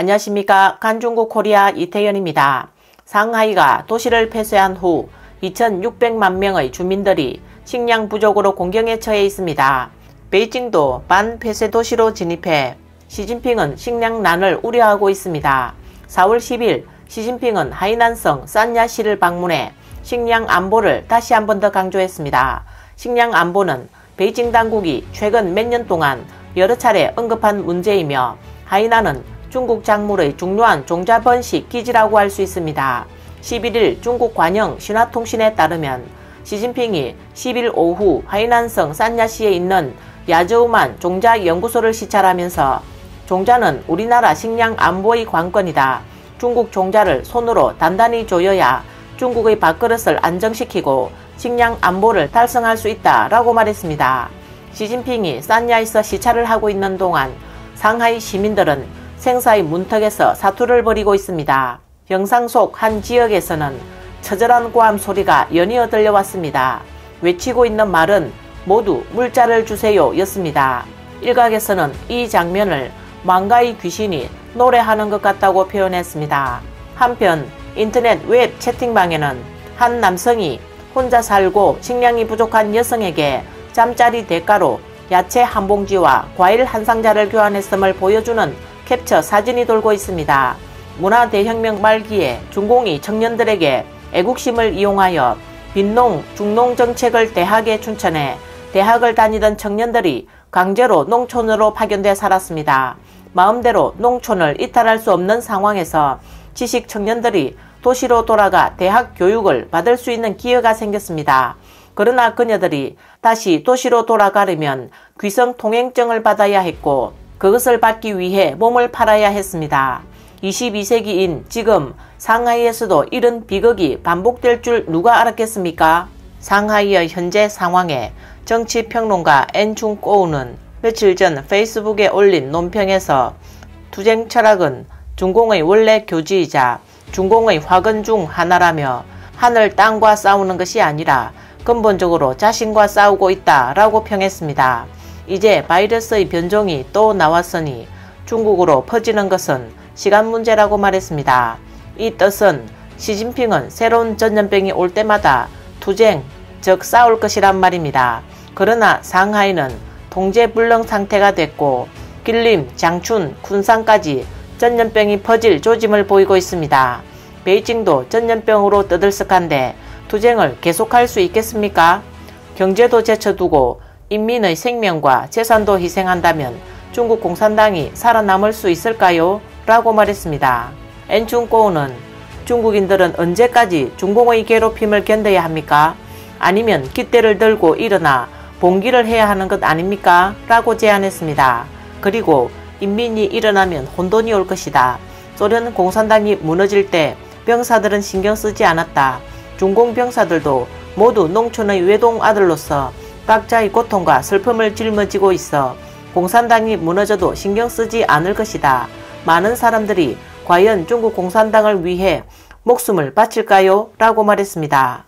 안녕하십니까. 간중국 코리아 이태현입니다. 상하이가 도시를 폐쇄한 후 2,600만 명의 주민들이 식량 부족으로 공경에 처해 있습니다. 베이징도 반폐쇄 도시로 진입해 시진핑은 식량난을 우려하고 있습니다. 4월 10일 시진핑은 하이난성 산야시를 방문해 식량 안보를 다시 한 번 더 강조했습니다. 식량 안보는 베이징 당국이 최근 몇 년 동안 여러 차례 언급한 문제이며 하이난은 중국 작물의 중요한 종자 번식 기지라고 할 수 있습니다. 11일 중국 관영 신화통신에 따르면 시진핑이 10일 오후 하이난성 산야시에 있는 야저우만 종자 연구소를 시찰하면서 종자는 우리나라 식량 안보의 관건이다. 중국 종자를 손으로 단단히 조여야 중국의 밥그릇을 안정시키고 식량 안보를 달성할 수 있다라고 말했습니다. 시진핑이 산야에서 시찰을 하고 있는 동안 상하이 시민들은 생사의 문턱에서 사투를 벌이고 있습니다. 영상 속 한 지역에서는 처절한 고함 소리가 연이어 들려왔습니다. 외치고 있는 말은 모두 물자를 주세요 였습니다. 일각에서는 이 장면을 망가의 귀신이 노래하는 것 같다고 표현했습니다. 한편 인터넷 웹 채팅방에는 한 남성이 혼자 살고 식량이 부족한 여성에게 잠자리 대가로 야채 한 봉지와 과일 한 상자를 교환했음을 보여주는 캡처 사진이 돌고 있습니다. 문화대혁명 말기에 중공이 청년들에게 애국심을 이용하여 빈농, 중농 정책을 대학에 춘천해 대학을 다니던 청년들이 강제로 농촌으로 파견돼 살았습니다. 마음대로 농촌을 이탈할 수 없는 상황에서 지식 청년들이 도시로 돌아가 대학 교육을 받을 수 있는 기회가 생겼습니다. 그러나 그녀들이 다시 도시로 돌아가려면 귀성 통행증을 받아야 했고 그것을 받기 위해 몸을 팔아야 했습니다. 22세기인 지금 상하이에서도 이런 비극이 반복될 줄 누가 알았겠습니까? 상하이의 현재 상황에 정치평론가 엔충꼬우는 며칠 전 페이스북에 올린 논평에서 투쟁 철학은 중공의 원래 교지이자 중공의 화근 중 하나라며 하늘 땅과 싸우는 것이 아니라 근본적으로 자신과 싸우고 있다라고 평했습니다. 이제 바이러스의 변종이 또 나왔으니 중국으로 퍼지는 것은 시간 문제라고 말했습니다. 이 뜻은 시진핑은 새로운 전염병이 올 때마다 투쟁, 즉 싸울 것이란 말입니다. 그러나 상하이는 통제불능 상태가 됐고 길림, 장춘, 쿤산까지 전염병이 퍼질 조짐을 보이고 있습니다. 베이징도 전염병으로 떠들썩한데 투쟁을 계속할 수 있겠습니까? 경제도 제쳐두고 인민의 생명과 재산도 희생한다면 중국 공산당이 살아남을 수 있을까요? 라고 말했습니다. 엔충꼬우는 중국인들은 언제까지 중공의 괴롭힘을 견뎌야 합니까? 아니면 깃대를 들고 일어나 봉기를 해야 하는 것 아닙니까? 라고 제안했습니다. 그리고 인민이 일어나면 혼돈이 올 것이다. 소련 공산당이 무너질 때 병사들은 신경 쓰지 않았다. 중공 병사들도 모두 농촌의 외동 아들로서 각자의 고통과 슬픔을 짊어지고 있어 공산당이 무너져도 신경 쓰지 않을 것이다. 많은 사람들이 과연 중국 공산당을 위해 목숨을 바칠까요? 라고 말했습니다.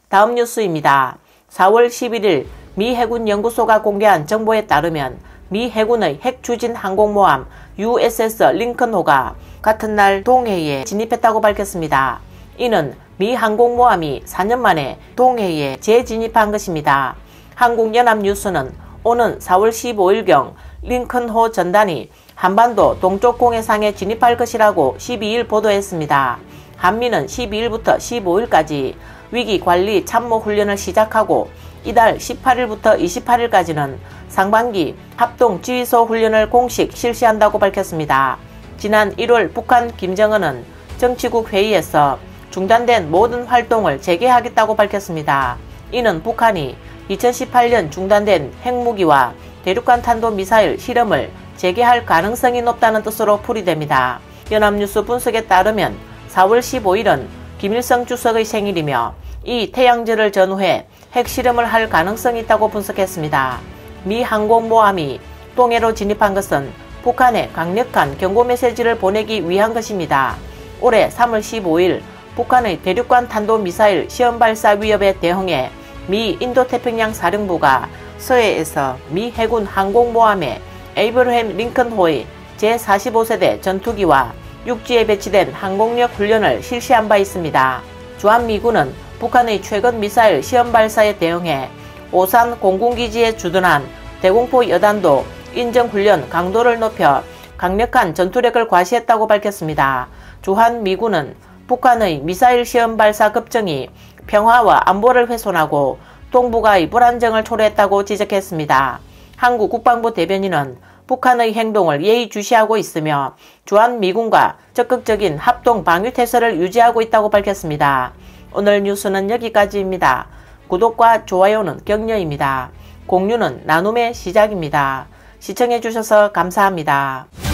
다음 뉴스입니다. 4월 11일 미 해군연구소가 공개한 정보에 따르면 미 해군의 핵추진 항공모함 USS 링컨호가 같은 날 동해에 진입했다고 밝혔습니다. 이는 미 항공모함이 4년 만에 동해에 재진입한 것입니다. 한국연합뉴스는 오는 4월 15일경 링컨호 전단이 한반도 동쪽 공해상에 진입할 것이라고 12일 보도했습니다. 한미는 12일부터 15일까지 위기관리 참모훈련을 시작하고 이달 18일부터 28일까지는 상반기 합동지휘소 훈련을 공식 실시한다고 밝혔습니다. 지난 1월 북한 김정은은 정치국 회의에서 중단된 모든 활동을 재개하겠다고 밝혔습니다. 이는 북한이 2018년 중단된 핵무기와 대륙간 탄도미사일 실험을 재개할 가능성이 높다는 뜻으로 풀이됩니다. 연합뉴스 분석에 따르면 4월 15일은 김일성 주석의 생일이며 이 태양절을 전후해 핵실험을 할 가능성이 있다고 분석했습니다. 미 항공모함이 동해로 진입한 것은 북한에 강력한 경고 메시지를 보내기 위한 것입니다. 올해 3월 15일 북한의 대륙간 탄도미사일 시험 발사 위협에 대응해 미 인도태평양 사령부가 서해에서 미 해군 항공모함에 에이브러햄 링컨호의 제45세대 전투기와 육지에 배치된 항공력 훈련을 실시한 바 있습니다. 주한미군은 북한의 최근 미사일 시험 발사에 대응해 오산 공군기지에 주둔한 대공포 여단도 인정훈련 강도를 높여 강력한 전투력을 과시했다고 밝혔습니다. 주한미군은 북한의 미사일 시험 발사 급정이 평화와 안보를 훼손하고 동북아의 불안정을 초래했다고 지적했습니다. 한국 국방부 대변인은 북한의 행동을 예의주시하고 있으며 주한미군과 적극적인 합동 방위태세를 유지하고 있다고 밝혔습니다. 오늘 뉴스는 여기까지입니다. 구독과 좋아요는 격려입니다. 공유는 나눔의 시작입니다. 시청해주셔서 감사합니다.